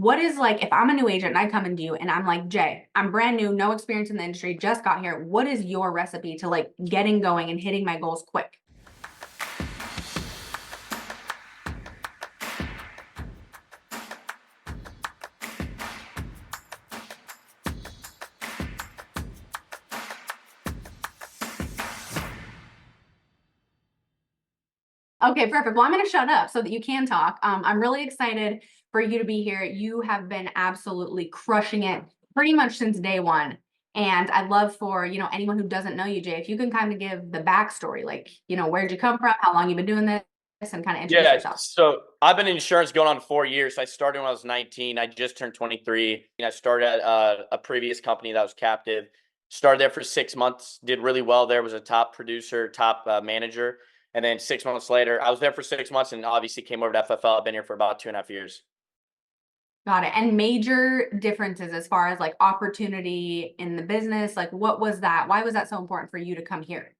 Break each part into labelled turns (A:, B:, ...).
A: what is like, if I'm a new agent and I come into you and I'm like, Jay, I'm brand new, no experience in the industry, just got here. What is your recipe to like getting going and hitting my goals quick? Okay, perfect. Well, I'm going to shut up so that you can talk. I'm really excited for you to be here. You have been absolutely crushing it pretty much since day one. And I'd love for, anyone who doesn't know you, Jay, if you can kind of give the backstory, like, where'd you come from, how long you've been doing this, and kind of introduce
B: Yeah,
A: yourself.
B: so I've been in insurance going on 4 years. So I started when I was 19. I just turned 23. And I started at a previous company that was captive. Started there for 6 months. Did really well there. Was a top producer, top manager. And then 6 months later, I was there for 6 months and obviously came over to FFL. I've been here for about 2.5 years.
A: Got it. And major differences as far as like opportunity in the business, like what was that? Why was that so important for you to come here?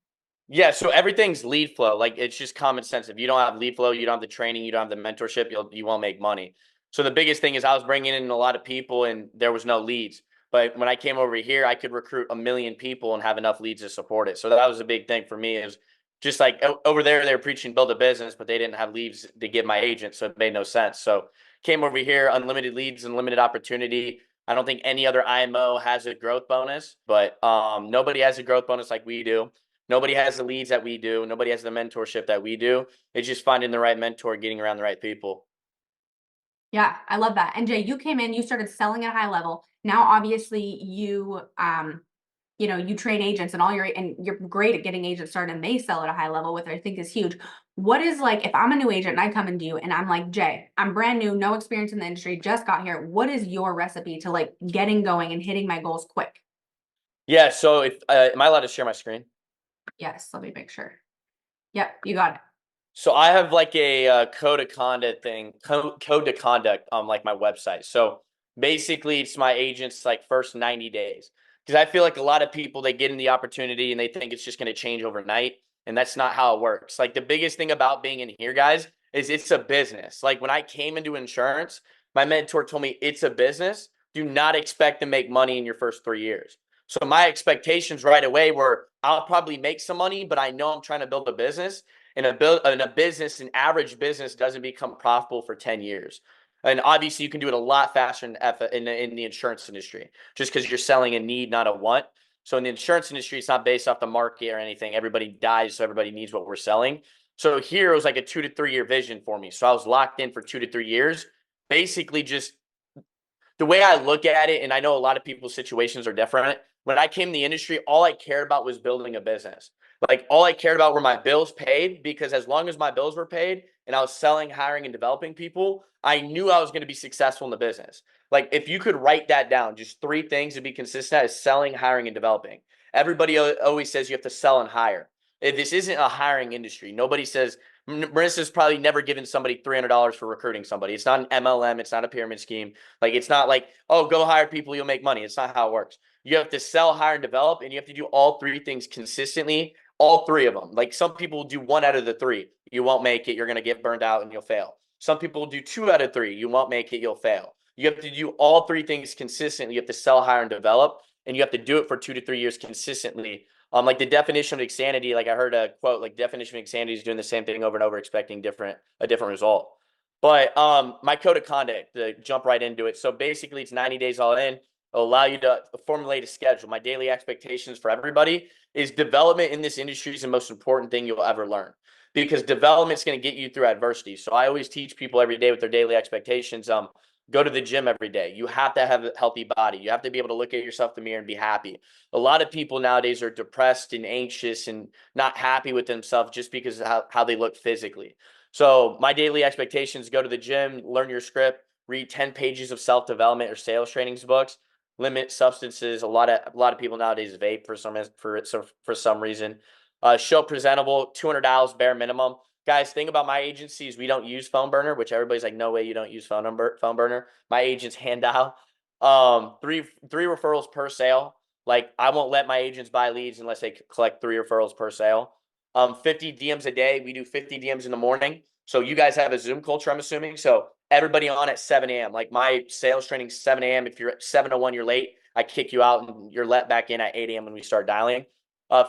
B: Yeah, so everything's lead flow. Like it's just common sense. If you don't have lead flow, you don't have the training, you don't have the mentorship, you won't make money. So the biggest thing is I was bringing in a lot of people and there was no leads. But when I came over here, I could recruit 1 million people and have enough leads to support it. So that was a big thing for me. Is just like over there, they were preaching build a business, but they didn't have leads to give my agent, so it made no sense. So came over here, unlimited leads, unlimited opportunity. I don't think any other IMO has a growth bonus, but nobody has a growth bonus like we do. Nobody has the leads that we do. Nobody has the mentorship that we do. It's just finding the right mentor, getting around the right people.
A: Yeah, I love that. And Jay, you came in, you started selling at a high level. Now, obviously, you train agents and you're great at getting agents started and they sell at a high level, which I think is huge. What is like, if I'm a new agent and I come into you and I'm like, Jay, I'm brand new, no experience in the industry, just got here. What is your recipe to like getting going and hitting my goals quick?
B: Yeah. So if am I allowed to share my screen?
A: Yes, let me make sure. Yep, you got it.
B: So I have like a code of conduct thing, code to conduct on like my website. So basically, it's my agent's like first 90 days because I feel like a lot of people they get in the opportunity and they think it's just going to change overnight, and that's not how it works. Like the biggest thing about being in here, guys, is it's a business. Like when I came into insurance, my mentor told me it's a business. Do not expect to make money in your first 3 years. So my expectations right away were I'll probably make some money, but I know I'm trying to build a business an average business doesn't become profitable for 10 years. And obviously you can do it a lot faster in the insurance industry just because you're selling a need, not a want. So in the insurance industry, it's not based off the market or anything. Everybody dies, so everybody needs what we're selling. So here it was like a 2 to 3 year vision for me. So I was locked in for 2 to 3 years, basically just the way I look at it, and I know a lot of people's situations are different. When I came in the industry, all I cared about was building a business. Like all I cared about were my bills paid because as long as my bills were paid and I was selling, hiring, and developing people, I knew I was going to be successful in the business. Like if you could write that down, just 3 things to be consistent is selling, hiring, and developing. Everybody always says you have to sell and hire. This isn't a hiring industry. Nobody says Marissa's probably never given somebody $300 for recruiting somebody. It's not an MLM. It's not a pyramid scheme. Like it's not like, oh, go hire people, you'll make money. It's not how it works. You have to sell, hire, and develop, and you have to do all 3 things consistently. All 3 of them. Like some people will do 1 out of the 3. You won't make it. You're going to get burned out and you'll fail. Some people will do 2 out of 3. You won't make it. You'll fail. You have to do all 3 things consistently. You have to sell, hire, and develop, and you have to do it for 2 to 3 years consistently. Like the definition of insanity, like I heard a quote, like definition of insanity is doing the same thing over and over, expecting a different result. But my code of conduct, to jump right into it. So basically, it's 90 days all in. It'll allow you to formulate a schedule. My daily expectations for everybody is development in this industry is the most important thing you'll ever learn because development is going to get you through adversity. So I always teach people every day with their daily expectations. Go to the gym every day. You have to have a healthy body. You have to be able to look at yourself in the mirror and be happy. A lot of people nowadays are depressed and anxious and not happy with themselves just because of how they look physically. So my daily expectations: go to the gym, learn your script, read 10 pages of self-development or sales trainings books, limit substances. A lot of people nowadays vape for some reason. Show presentable, $200 bare minimum. Guys, thing about my agency is we don't use phone burner, which everybody's like, no way you don't use phone burner. My agents hand dial. Three referrals per sale. Like I won't let my agents buy leads unless they collect 3 referrals per sale. 50 DMs a day. We do 50 DMs in the morning. So you guys have a Zoom culture, I'm assuming. So everybody on at 7 a.m. Like my sales training 7 a.m. If you're at 7:01, you're late, I kick you out and you're let back in at 8 a.m. when we start dialing.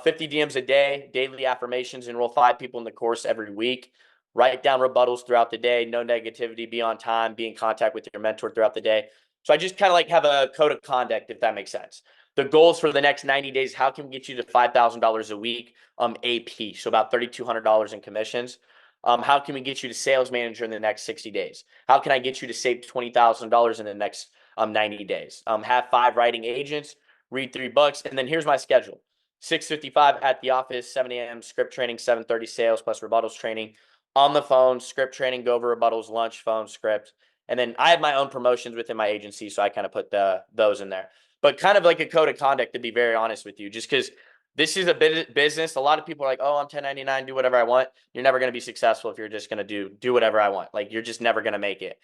B: 50 DMs a day, daily affirmations, enroll 5 people in the course every week. Write down rebuttals throughout the day, no negativity, be on time, be in contact with your mentor throughout the day. So I just kind of like have a code of conduct, if that makes sense. The goals for the next 90 days, how can we get you to $5,000 a week AP? So about $3,200 in commissions. How can we get you to sales manager in the next 60 days? How can I get you to save $20,000 in the next 90 days? Have 5 writing agents, read 3 books, and then here's my schedule. 6:55 at the office, 7 a.m. script training, 7:30 sales plus rebuttals training. On the phone, script training, go over rebuttals, lunch, phone, script. And then I have my own promotions within my agency, so I kind of put those in there. But kind of like a code of conduct, to be very honest with you, just because this is a business. A lot of people are like, oh, I'm 1099, do whatever I want. You're never going to be successful if you're just going to do whatever I want. Like, you're just never going to make it.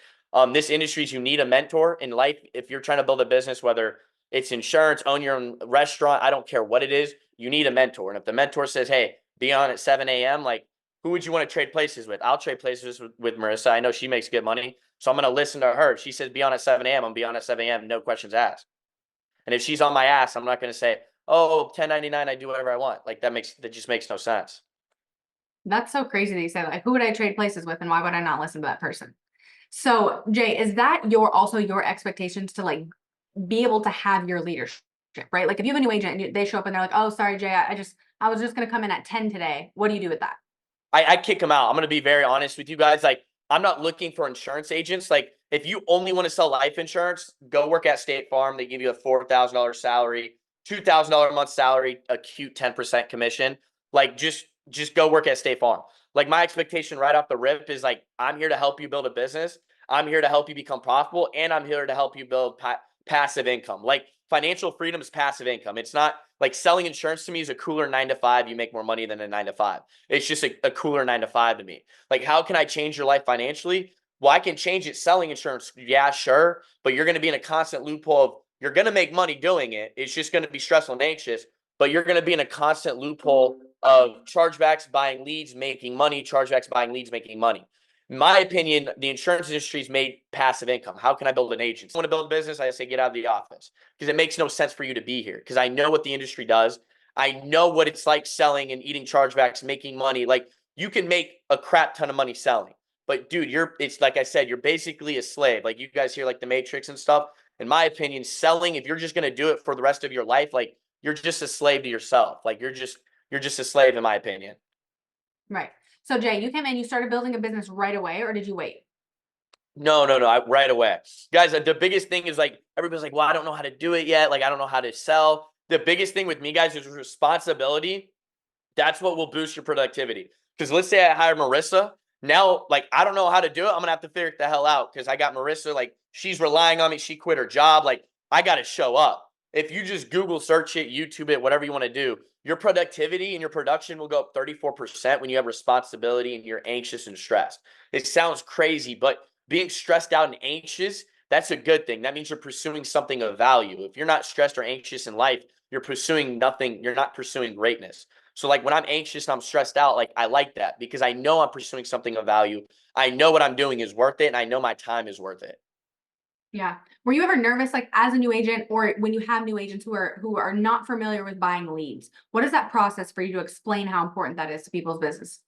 B: This industry, you need a mentor in life. If you're trying to build a business, whether it's insurance, own your own restaurant, I don't care what it is, you need a mentor. And if the mentor says, hey, be on at 7 a.m., like, who would you want to trade places with? I'll trade places with Marissa. I know she makes good money. So I'm going to listen to her. If she says be on at 7 a.m., I'm going to be on at 7 a.m., no questions asked. And if she's on my ass, I'm not going to say, oh, 1099, I do whatever I want. Like, that just makes no sense.
A: That's so crazy that you say, like, who would I trade places with and why would I not listen to that person? So Jay, is that also your expectations to like be able to have your leadership, right? Like if you have a new agent and they show up and they're like, oh, sorry, Jay, I was just going to come in at 10 today. What do you do with that?
B: I kick them out. I'm going to be very honest with you guys. Like, I'm not looking for insurance agents. Like, if you only want to sell life insurance, go work at State Farm. They give you a $4,000 salary, $2,000 a month salary, a cute 10% commission. Like, just go work at State Farm. Like, my expectation right off the rip is like, I'm here to help you build a business. I'm here to help you become profitable, and I'm here to help you build passive income. Like, financial freedom is passive income. It's not like selling insurance to me is a cooler 9 to 5. You make more money than a 9 to 5. It's just a cooler 9 to 5 to me. Like, how can I change your life financially? Well, I can change it selling insurance. Yeah, sure. But you're going to be in a constant loophole of you're going to make money doing it. It's just going to be stressful and anxious, but you're going to be in a constant loophole of chargebacks, buying leads, making money, chargebacks, buying leads, making money. In my opinion, the insurance industry's made passive income. How can I build an agency? I want to build a business, I say get out of the office because it makes no sense for you to be here because I know what the industry does. I know what it's like selling and eating chargebacks, making money. Like, you can make a crap ton of money selling. But dude, it's like I said, you're basically a slave. Like, you guys hear like the Matrix and stuff. In my opinion, selling, if you're just going to do it for the rest of your life, like, you're just a slave to yourself. Like, you're just a slave, in my opinion.
A: Right. So Jay, you came in, you started building a business right away, or did you wait?
B: No, right away. Guys, the biggest thing is like, everybody's like, well, I don't know how to do it yet. Like, I don't know how to sell. The biggest thing with me, guys, is responsibility. That's what will boost your productivity. Because let's say I hire Marissa. Now, like, I don't know how to do it. I'm going to have to figure it the hell out because I got Marissa. Like, she's relying on me. She quit her job. Like, I got to show up. If you just Google search it, YouTube it, whatever you want to do, your productivity and your production will go up 34% when you have responsibility and you're anxious and stressed. It sounds crazy, but being stressed out and anxious, that's a good thing. That means you're pursuing something of value. If you're not stressed or anxious in life, you're pursuing nothing. You're not pursuing greatness. So like when I'm anxious and I'm stressed out, like I like that because I know I'm pursuing something of value. I know what I'm doing is worth it, and I know my time is worth it.
A: Yeah. Were you ever nervous, like as a new agent, or when you have new agents who are not familiar with buying leads? What is that process for you to explain how important that is to people's business?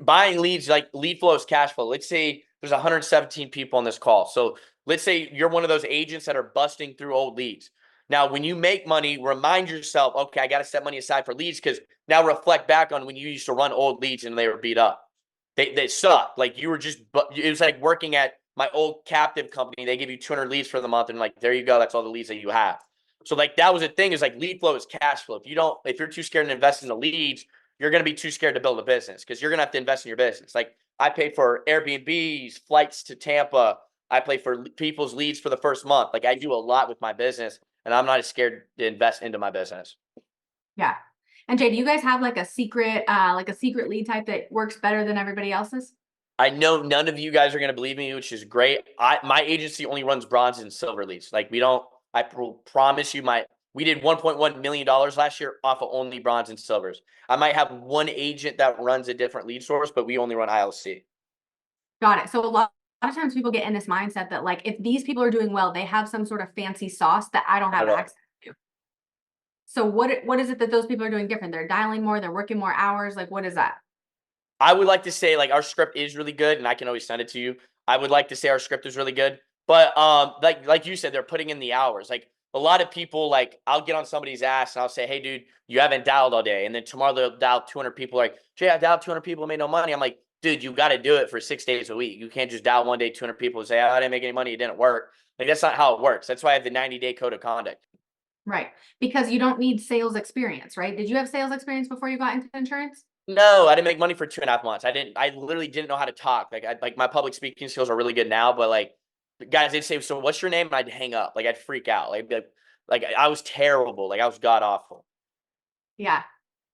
B: Buying leads, like lead flow is cash flow. Let's say there's 117 people on this call. So let's say you're one of those agents that are busting through old leads. Now, when you make money, remind yourself, okay, I got to set money aside for leads because now reflect back on when you used to run old leads and they were beat up. They sucked. Like you were just, it was like working at my old captive company. They give you 200 leads for the month and like, there you go. That's all the leads that you have. So like that was the thing is like lead flow is cash flow. If you're too scared to invest in the leads, you're going to be too scared to build a business because you're going to have to invest in your business. Like I pay for Airbnbs, flights to Tampa. I pay for people's leads for the first month. Like I do a lot with my business and I'm not as scared to invest into my business.
A: Yeah. And Jay, do you guys have like a secret lead type that works better than everybody else's?
B: I know none of you guys are going to believe me, which is great. My agency only runs bronze and silver leads. Like we don't, I promise you we did $1.1 million last year off of only bronze and silvers. I might have one agent that runs a different lead source, but we only run ILC.
A: Got it. So a lot of times people get in this mindset that like if these people are doing well, they have some sort of fancy sauce that I don't
B: I
A: have
B: don't know.
A: access to. So what is it that those people are doing different? They're dialing more, they're working more hours. Like what is that?
B: I would like to say like our script is really good, and I can always send it to you. I would like to say our script is really good, but like you said, they're putting in the hours. Like a lot of people, like I'll get on somebody's ass and I'll say, "Hey, dude, you haven't dialed all day," and then tomorrow they'll dial 200 people. Like, "Jay, I dialed 200 people, made no money." I'm like, "Dude, you got to do it for 6 days a week. You can't just dial one day 200 people and say, oh, I didn't make any money, it didn't work." Like that's not how it works. That's why I have the 90-day code of conduct.
A: Right. Because you don't need sales experience, right? Did you have sales experience before you got into insurance?
B: No, I didn't make money for 2.5 months. I didn't. I literally didn't know how to talk. Like my public speaking skills are really good now, but like the guys, they'd say, "So what's your name?" And I'd hang up. Like I'd freak out. Like I was terrible. Like I was god awful.
A: Yeah.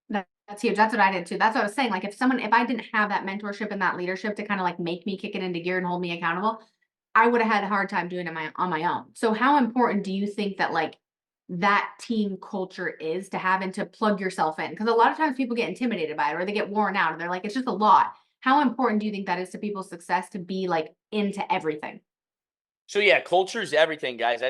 A: That's huge. That's what I did too. That's what I was saying. Like if I didn't have that mentorship and that leadership to kind of like make me kick it into gear and hold me accountable, I would have had a hard time doing it on my own. So how important do you think that like that team culture is to have and to plug yourself in? Because a lot of times people get intimidated by it or they get worn out and they're like, it's just a lot. How important do you think that is to people's success to be like into everything?
B: So yeah, culture is everything, guys.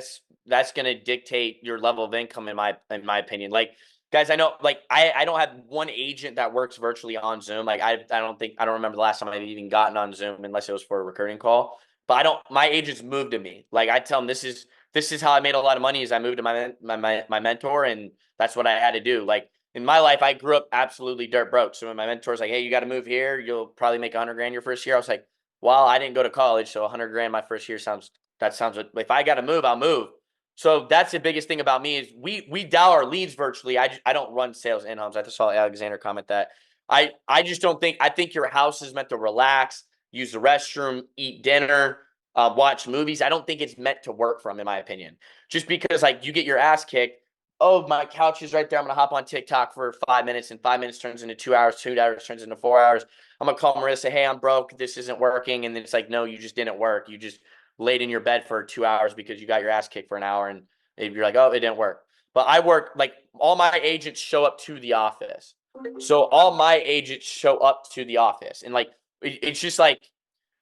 B: That's gonna dictate your level of income in my opinion. Like guys, I know like I don't have one agent that works virtually on Zoom. Like I don't remember the last time I've even gotten on Zoom unless it was for a recurring call. But I don't my agents move to me. Like I tell them this is how I made a lot of money is I moved to my mentor, and that's what I had to do. Like in my life, I grew up absolutely dirt broke. So when my mentor's like, "Hey, you got to move here. You'll probably make 100 grand your first year," I was like, "Well, I didn't go to college, so 100 grand my first year sounds that sounds if I got to move, I'll move." So that's the biggest thing about me is we dial our leads virtually. I don't run sales in homes. I just saw Alexander comment that. I just don't think I think your house is meant to relax, use the restroom, eat dinner, watch movies. I don't think it's meant to work from, in my opinion. Just because like you get your ass kicked. Oh, my couch is right there. I'm gonna hop on TikTok for 5 minutes, and 5 minutes turns into 2 hours. 2 hours turns into 4 hours. I'm gonna call Marissa. Hey, I'm broke. This isn't working. And then it's like, no, you just didn't work. You just laid in your bed for 2 hours because you got your ass kicked for an hour, and you're like, oh, it didn't work. But I work like all my agents show up to the office. So all my agents show up to the office, and like it's just like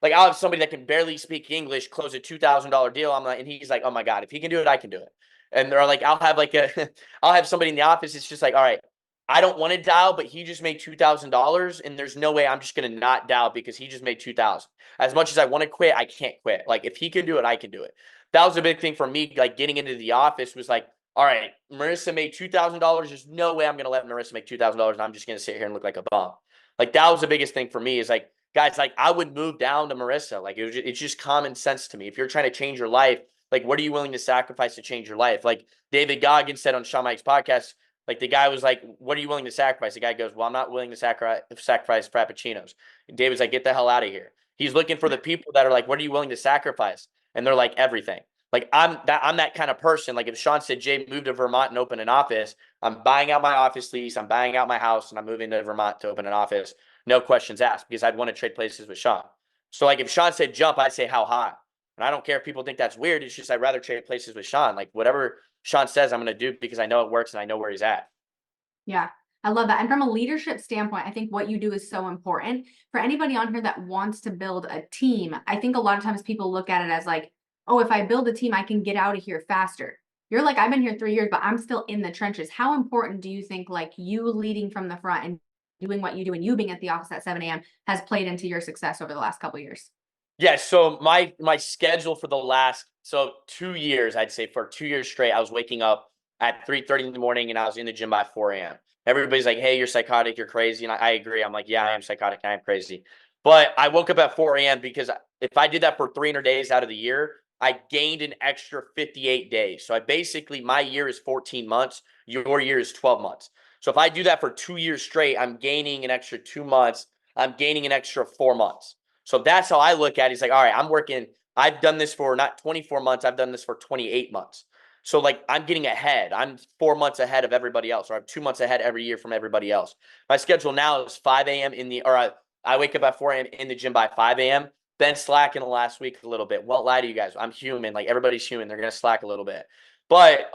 B: I'll have somebody that can barely speak English close a $2,000 deal. I'm like, and he's like, oh my god, if he can do it, I can do it. And they're like, I'll have like a, I'll have somebody in the office. It's just like, all right, I don't want to dial, but he just made $2,000, and there's no way I'm just gonna not dial because he just made 2,000. As much as I want to quit, I can't quit. Like if he can do it, I can do it. That was a big thing for me. Like getting into the office was like, all right, Marissa made $2,000. There's no way I'm gonna let Marissa make $2,000, and I'm just gonna sit here and look like a bum. Like that was the biggest thing for me is like, guys, like I would move down to Marissa. Like it's just common sense to me. If you're trying to change your life, like what are you willing to sacrifice to change your life? Like David Goggins said on Shawn Mike's podcast, like the guy was like, "What are you willing to sacrifice?" The guy goes, "Well, I'm not willing to sacrifice frappuccinos." And David's like, "Get the hell out of here." He's looking for the people that are like, "What are you willing to sacrifice?" And they're like, "Everything." Like I'm that kind of person. Like if Sean said, "Jay, move to Vermont and open an office," I'm buying out my office lease, I'm buying out my house, and I'm moving to Vermont to open an office. No questions asked because I'd want to trade places with Sean. So like if Sean said jump, I'd say how high. And I don't care if people think that's weird. It's just I'd rather trade places with Sean. Like whatever Sean says, I'm going to do because I know it works and I know where he's at.
A: Yeah, I love that. And from a leadership standpoint, I think what you do is so important for anybody on here that wants to build a team. I think a lot of times people look at it as like, oh, if I build a team, I can get out of here faster. You're like, I've been here 3 years, but I'm still in the trenches. How important do you think like you leading from the front and doing what you do and you being at the office at 7 a.m. has played into your success over the last couple of years?
B: Yeah, so my schedule for the last 2 years, I'd say for 2 years straight, I was waking up at 3:30 in the morning and I was in the gym by 4 a.m. Everybody's like, "Hey, you're psychotic, you're crazy," and I agree. I'm like, "Yeah, I am psychotic, I am crazy." But I woke up at 4 a.m. because if I did that for 300 days out of the year, I gained an extra 58 days. So I basically my year is 14 months, your year is 12 months. So if I do that for 2 years straight, I'm gaining an extra 2 months. I'm gaining an extra 4 months. So that's how I look at it. He's like, all right, I'm working. I've done this for not 24 months. I've done this for 28 months. So like I'm getting ahead. I'm 4 months ahead of everybody else, or I'm 2 months ahead every year from everybody else. My schedule now is 5 a.m. I wake up at 4 a.m. in the gym by 5 a.m. Been slacking the last week a little bit. Won't lie to you guys. I'm human. Like everybody's human. They're gonna slack a little bit. But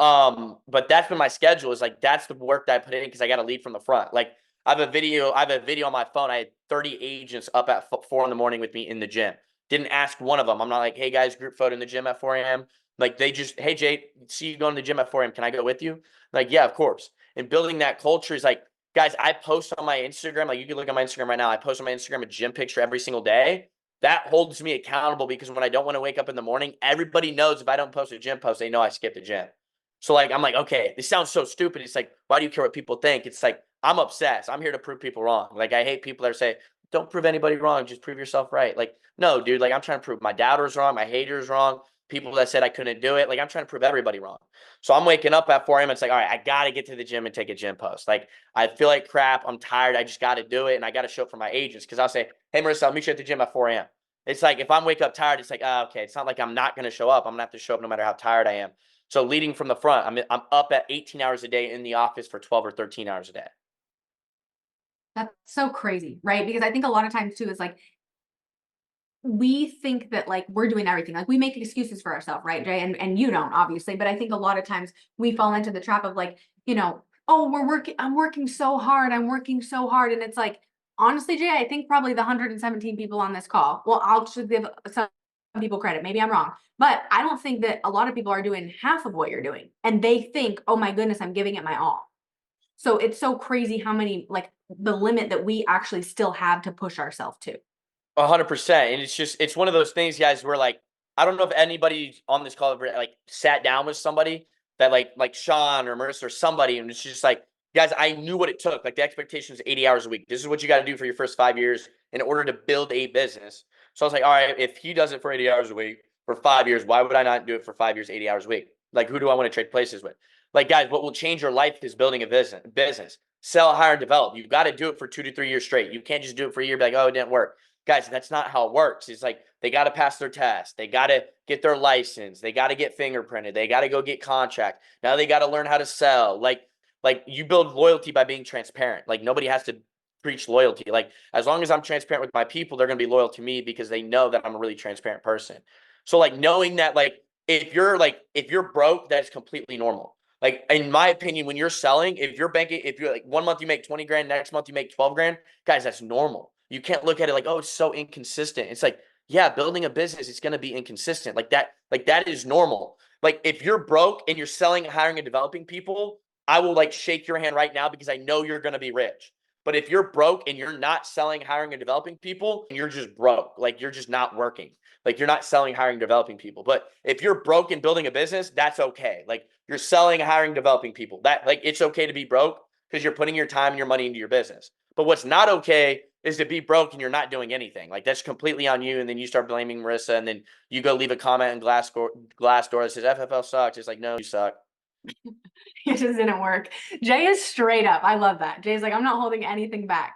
B: that's been my schedule. Is like that's the work that I put in because I got to lead from the front. Like I have a video on my phone. I had 30 agents up at 4 in the morning with me in the gym. Didn't ask one of them. I'm not like, hey guys, group photo in the gym at 4 a.m. Like they just, hey Jay, see you going to the gym at 4 a.m. Can I go with you? Like, yeah, of course. And building that culture is like, guys, I post on my Instagram, like you can look at my Instagram right now. I post on my Instagram a gym picture every single day. That holds me accountable because when I don't want to wake up in the morning, everybody knows if I don't post a gym post, they know I skipped the gym. So like I'm like, okay, this sounds so stupid. It's like, why do you care what people think? It's like I'm obsessed. I'm here to prove people wrong. Like I hate people that say, don't prove anybody wrong, just prove yourself right. Like, no, dude, like I'm trying to prove my doubters wrong, my haters wrong, people that said I couldn't do it. Like I'm trying to prove everybody wrong. So I'm waking up at 4 a.m. It's like, all right, I gotta get to the gym and take a gym post. Like I feel like crap. I'm tired. I just gotta do it. And I gotta show up for my agents. Cause I'll say, hey Marissa, I'll meet you at the gym at 4 a.m. It's like if I'm wake up tired, it's like, oh, okay, it's not like I'm not gonna show up. I'm gonna have to show up no matter how tired I am. So leading from the front, I'm up at 18 hours a day in the office for 12 or 13 hours a day.
A: That's so crazy, right? Because I think a lot of times too is like we think that like we're doing everything. Like we make excuses for ourselves, right, Jay? And you don't obviously, but I think a lot of times we fall into the trap of like, oh, I'm working so hard. I'm working so hard. And it's like, honestly, Jay, I think probably the 117 people on this call. Well, I'll just give some people credit. Maybe I'm wrong, but I don't think that a lot of people are doing half of what you're doing. And they think, oh my goodness, I'm giving it my all. So it's so crazy how many like the limit that we actually still have to push ourselves to.
B: 100%. And it's just, it's one of those things, guys, where like, I don't know if anybody on this call ever like sat down with somebody that like Sean or Marissa or somebody, and it's just like, guys, I knew what it took. Like the expectation is 80 hours a week. This is what you got to do for your first 5 years in order to build a business. So I was like, all right, if he does it for 80 hours a week for 5 years, why would I not do it for 5 years, 80 hours a week? Like, who do I want to trade places with? Like, guys, what will change your life is building a business. Sell, hire, and develop. You've got to do it for 2 to 3 years straight. You can't just do it for a year, be like, oh, it didn't work. Guys, that's not how it works. It's like they got to pass their test. They got to get their license. They got to get fingerprinted. They got to go get contract. Now they got to learn how to sell. Like you build loyalty by being transparent. Like nobody has to preach loyalty. Like as long as I'm transparent with my people, they're going to be loyal to me because they know that I'm a really transparent person. So like knowing that like if you're broke, that's completely normal. Like in my opinion, when you're selling, if you're like 1 month you make 20 grand, next month you make 12 grand, guys, that's normal. You can't look at it like, oh, it's so inconsistent. It's like, yeah, building a business, it's going to be inconsistent. Like that is normal. Like if you're broke and you're selling, hiring and developing people, I will like shake your hand right now because I know you're going to be rich. But if you're broke and you're not selling, hiring and developing people, and you're just broke, like you're just not working. Like you're not selling, hiring, developing people. But if you're broke and building a business, that's okay. Like you're selling, hiring, developing people. That like it's okay to be broke because you're putting your time and your money into your business. But what's not okay is to be broke and you're not doing anything. Like that's completely on you. And then you start blaming Marissa, and then you go leave a comment in Glassdoor that says FFL sucks. It's like, no, you suck.
A: It just didn't work. Jay is straight up. I love that. Jay's like, I'm not holding anything back.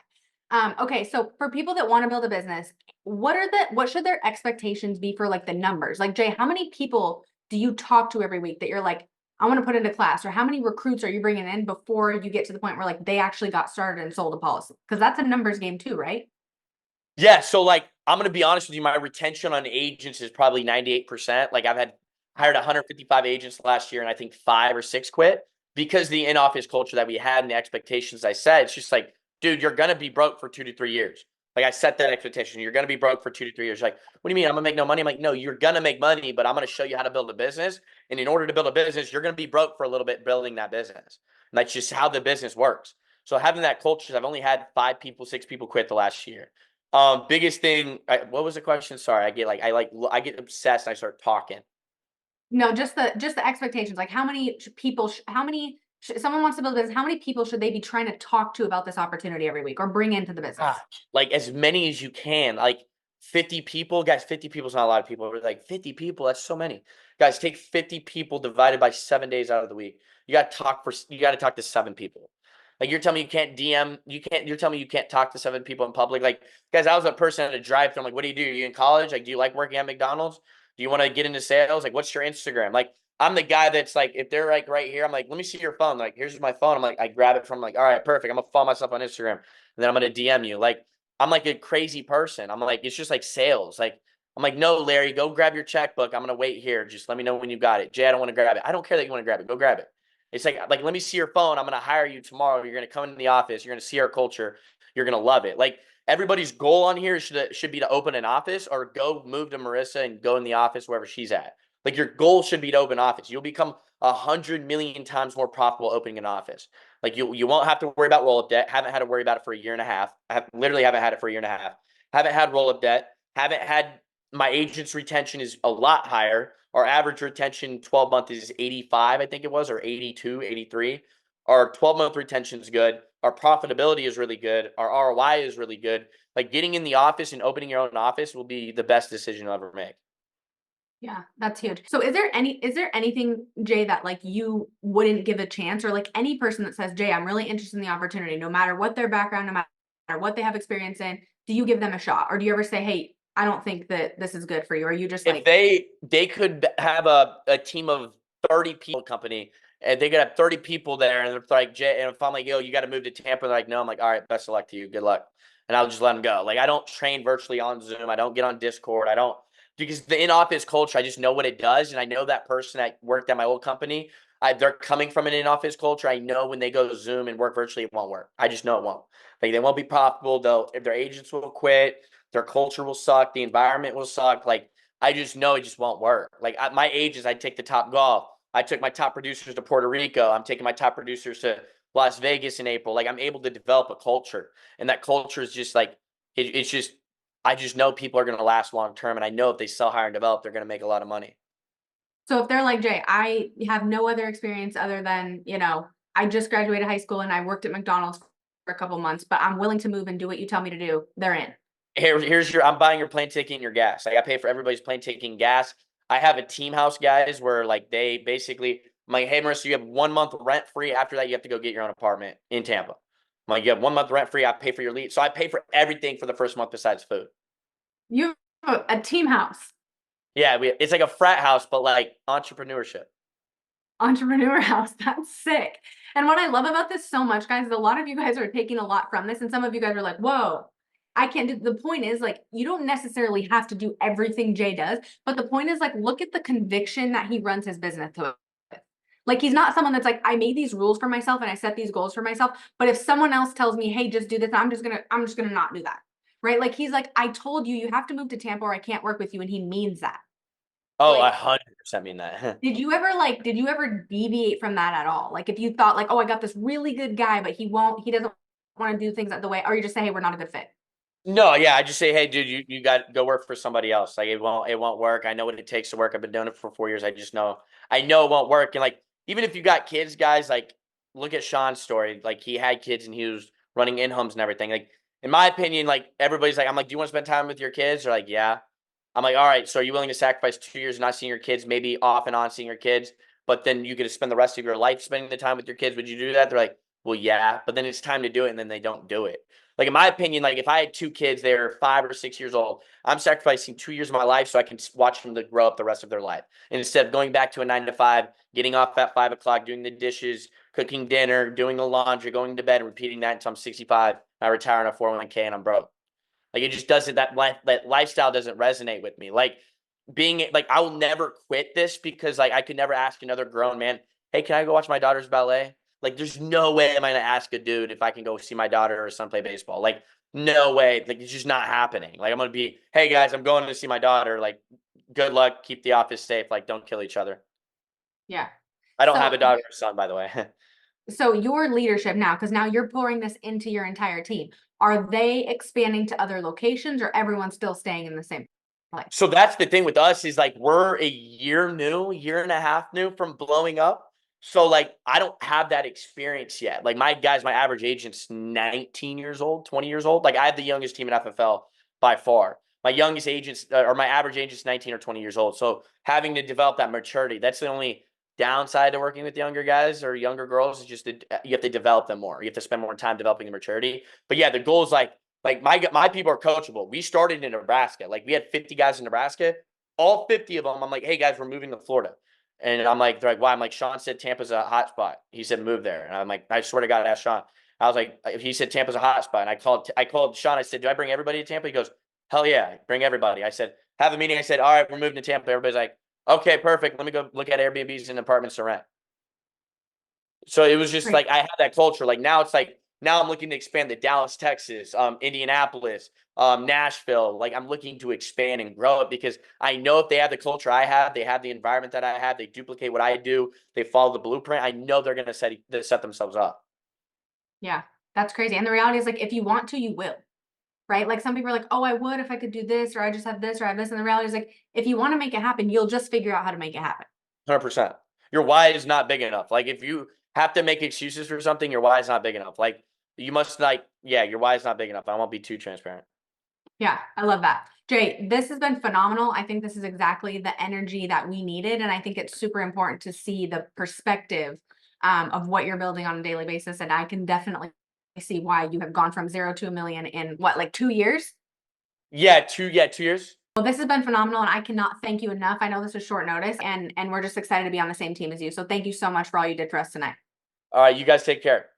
A: Okay, so for people that want to build a business, what should their expectations be for like the numbers? Like Jay, how many people do you talk to every week that you're like, I want to put into class, or how many recruits are you bringing in before you get to the point where like they actually got started and sold a policy? Because that's a numbers game too, right?
B: Yeah. So like, I'm going to be honest with you. My retention on agents is probably 98%. Like I've hired 155 agents last year and I think 5 or 6 quit because the in-office culture that we had and the expectations I set, it's just like, dude, you're going to be broke for 2 to 3 years. Like I set that expectation. You're going to be broke for 2 to 3 years. Like, what do you mean? I'm gonna make no money. I'm like, no, you're going to make money, but I'm going to show you how to build a business. And in order to build a business, you're going to be broke for a little bit building that business. And that's just how the business works. So having that culture, I've only had 5 people, 6 people quit the last year. Biggest thing. What was the question? Sorry, I get obsessed. And I start talking.
A: No, just the expectations. Like how many people, someone wants to build a business, how many people should they be trying to talk to about this opportunity every week or bring into the business?
B: Like as many as you can. Like 50 people, guys. 50 people is not a lot of people. We're like 50 people. That's so many, guys. Take 50 people divided by 7 days out of the week. You got to talk to 7 people. Like you're telling me you can't DM, you can't. You're telling me you can't talk to 7 people in public. Like guys, I was a person at a drive-thru. I'm like, what do? Are you in college? Like, do you like working at McDonald's? Do you want to get into sales? Like, what's your Instagram? Like, I'm the guy that's like, if they're like right here, I'm like, let me see your phone. Like, here's my phone. I'm like, I grab it from like, all right, perfect. I'm gonna follow myself on Instagram, and then I'm gonna DM you. Like, I'm like a crazy person. I'm like, it's just like sales. Like, I'm like, no, Larry, go grab your checkbook. I'm gonna wait here. Just let me know when you got it. Jay, I don't want to grab it. I don't care that you want to grab it. Go grab it. It's like, let me see your phone. I'm gonna hire you tomorrow. You're gonna come into the office. You're gonna see our culture. You're gonna love it. Like, everybody's goal on here should be to open an office or go move to Marissa and go in the office wherever she's at. Like your goal should be to open office. You'll become 100 million times more profitable opening an office. Like you won't have to worry about roll up debt. Haven't had to worry about it for a year and a half. Literally haven't had it for a year and a half. Haven't had roll up debt. Haven't had my agent's retention is a lot higher. Our average retention 12 month is 85, I think it was, or 82, 83. Our 12-month retention is good. Our profitability is really good. Our ROI is really good. Like getting in the office and opening your own office will be the best decision you'll ever make.
A: Yeah, that's huge. So is there anything, Jay, that like you wouldn't give a chance, or like any person that says, Jay, I'm really interested in the opportunity, no matter what their background, no matter what they have experience in, do you give them a shot? Or do you ever say, hey, I don't think that this is good for you? Or are you just
B: If
A: like,
B: they could have a team of 30 people company and they could have 30 people there and they're like, Jay, and if I'm like, yo, you got to move to Tampa, they're like, no, I'm like, all right, best of luck to you. Good luck. And I'll just let them go. Like I don't train virtually on Zoom. I don't get on Discord. I don't because the in-office culture, I just know what it does. And I know that person that worked at my old company, they're coming from an in-office culture. I know when they go to Zoom and work virtually, it won't work. I just know it won't. Like they won't be profitable. If their agents will quit, their culture will suck, the environment will suck. Like I just know it just won't work. Like at my ages, I take the top golf. I took my top producers to Puerto Rico. I'm taking my top producers to Las Vegas in April. Like I'm able to develop a culture, and that culture is just like it's just. I just know people are going to last long term, and I know if they sell, hire, and develop, they're going to make a lot of money.
A: so if they're like, Jay, I have no other experience other than, I just graduated high school and I worked at McDonald's for a couple months, but I'm willing to move and do what you tell me to do, they're in.
B: Here's your. I'm buying your plane ticket and your gas. Like I pay for everybody's plane ticket and gas. I have a team house guys where like they basically I'm like, hey Marissa, you have 1 month rent free. After that, you have to go get your own apartment in Tampa. I'm like, you have 1 month rent free. I pay for your lease, so I pay for everything for the first month besides food.
A: You have a team house.
B: Yeah, it's like a frat house, but like entrepreneurship.
A: Entrepreneur house. That's sick. And what I love about this so much, guys, is a lot of you guys are taking a lot from this, and some of you guys are like, whoa, I can't do. The point is, like, you don't necessarily have to do everything Jay does, but the point is, like, look at the conviction that he runs his business with. Like, he's not someone that's like, I made these rules for myself and I set these goals for myself, but if someone else tells me, hey, just do this, I'm just gonna not do that. Right? Like, he's like, I told you you have to move to Tampa or I can't work with you, and he means that.
B: Oh,
A: Like,
B: 100% mean that.
A: did you ever deviate from that at all? Like if you thought like, oh, I got this really good guy, but he doesn't want to do things the way, or you just say, hey, we're not a good fit.
B: No, yeah, I just say, hey, dude, you got to go work for somebody else. Like it won't work. I know what it takes to work. I've been doing it for 4 years. I know it won't work. And like even if you got kids, guys, like look at Sean's story. Like he had kids and he was running in homes and everything. Like in my opinion, like everybody's like, I'm like, do you want to spend time with your kids? They're like, yeah. I'm like, all right. So are you willing to sacrifice 2 years of not seeing your kids, maybe off and on seeing your kids, but then you get to spend the rest of your life spending the time with your kids? Would you do that? They're like, well, yeah. But then it's time to do it, and then they don't do it. Like in my opinion, like if I had two kids, they're 5 or 6 years old, I'm sacrificing 2 years of my life so I can watch them to grow up the rest of their life. And instead of going back to a 9 to 5, getting off at 5 o'clock, doing the dishes, cooking dinner, doing the laundry, going to bed, and repeating that until I'm 65. I retire on a 401k and I'm broke. Like it just doesn't that lifestyle doesn't resonate with me. Like being like I will never quit this because like I could never ask another grown man, hey, can I go watch my daughter's ballet? Like there's no way I'm gonna ask a dude if I can go see my daughter or son play baseball. Like no way. Like it's just not happening. Like I'm gonna be, hey guys, I'm going to see my daughter. Like good luck, keep the office safe. Like don't kill each other.
A: Yeah.
B: I don't have
A: So
B: a daughter or son, by the way.
A: so your leadership now, because now you're pouring this into your entire team. Are they expanding to other locations, or everyone's still staying in the same place?
B: So that's the thing with us is like we're a year and a half new from blowing up. So like I don't have that experience yet. Like my guys, my average agent's 19 years old, 20 years old. Like I have the youngest team in FFL by far. My youngest agents or my average agent's 19 or 20 years old. So having to develop that maturity, that's the only downside to working with younger guys or younger girls is just that you have to develop them more. You have to spend more time developing the maturity. But yeah, the goal is like my people are coachable. We started in Nebraska. Like we had 50 guys in Nebraska. All 50 of them, I'm like, hey guys, we're moving to Florida. And I'm like, they're like, why? I'm like, Sean said Tampa's a hot spot. He said move there. And I'm like, I swear to God, ask Sean. I was like, if he said Tampa's a hot spot, and I called Sean. I said, do I bring everybody to Tampa? He goes, hell yeah, bring everybody. I said, have a meeting. I said, all right, we're moving to Tampa. Everybody's like, okay, perfect. Let me go look at Airbnbs and apartments to rent. So it was just
A: Great.
B: like I had that culture. Like now it's like Now I'm looking to expand to Dallas, Texas, Indianapolis, Nashville. Like I'm looking to expand and grow it because I know if they have the culture I have, they have the environment that I have, they duplicate what I do, they follow the blueprint. I know they're going to set themselves up.
A: Yeah, that's crazy. And the reality is like, if you want to, you will, right? Like some people are like, oh, I would if I could do this, or I just have this, or I have this. And the reality is like, if you want to make it happen, you'll just figure out how to make it happen.
B: 100%. Your why is not big enough. Like if you have to make excuses for something, your why is not big enough. Like you must like, yeah, your why is not big enough. I won't be too transparent.
A: Yeah, I love that. Jay, this has been phenomenal. I think this is exactly the energy that we needed. And I think it's super important to see the perspective of what you're building on a daily basis. And I can definitely see why you have gone from 0 to a million in what, like 2 years?
B: Yeah, 2 years.
A: Well, this has been phenomenal, and I cannot thank you enough. I know this is short notice, and we're just excited to be on the same team as you. So thank you so much for all you did for us tonight.
B: All right, you guys take care.